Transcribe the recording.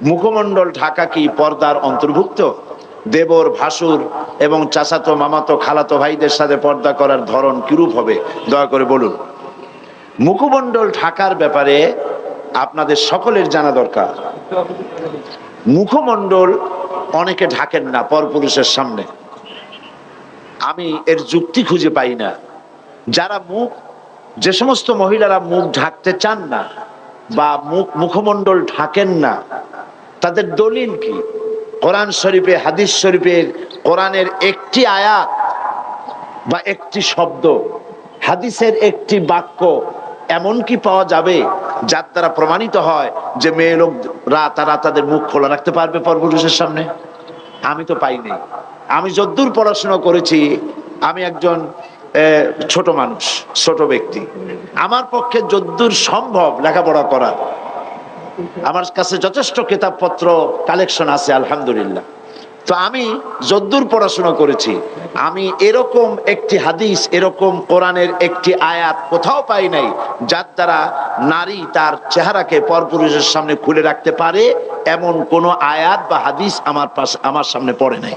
মুখমণ্ডল ঢাকা কি পর্দার অন্তর্ভুক্ত? দেবর, ভাসুর এবং চাচাতো, মামাতো, খালাতো ভাইদের সাথে পর্দা করার ধরন কিরূপ হবে দয়া করে বলুন। মুখমণ্ডল ঢাকার ব্যাপারে আপনাদের সকলের জানা দরকার। মুখমণ্ডল অনেকে ঢাকেন না পরপুরুষের সামনে, আমি এর যুক্তি খুঁজে পাই না। যারা যে সমস্ত মহিলারা মুখ ঢাকতে চান না বা মুখমণ্ডল ঢাকেন না, তাদের দলিল কি? কোরআন শরীফে, হাদিস শরীফের, কোরআনের একটি আয়াত বা একটি শব্দ, হাদিসের একটি বাক্য এমন কি পাওয়া যাবে যার দ্বারা প্রমাণিত হয় যে মেয়ে লোকরা তারা তাদের মুখ খোলা রাখতে পারবে পরপুরুষের সামনে? আমি তো পাইনি। আমি যদ্দূর পড়াশোনা করেছি, আমি একজন ছোট মানুষ, ছোট ব্যক্তি, আমার পক্ষে যদ্দূর সম্ভব লেখাপড়া করা, আমার কাছে যথেষ্ট কিতাবপত্র কালেকশন আছে আলহামদুলিল্লাহ। তো আমি যদ্দূর পড়াশোনা করেছি, আমি এরকম একটি হাদিস, এরকম কোরআনের একটি আয়াত কোথাও পাই নাই যার দ্বারা নারী তার চেহারাকে পরপুরুষের সামনে খুলে রাখতে পারে, এমন কোন আয়াত বা হাদিস আমার সামনে পড়ে নাই।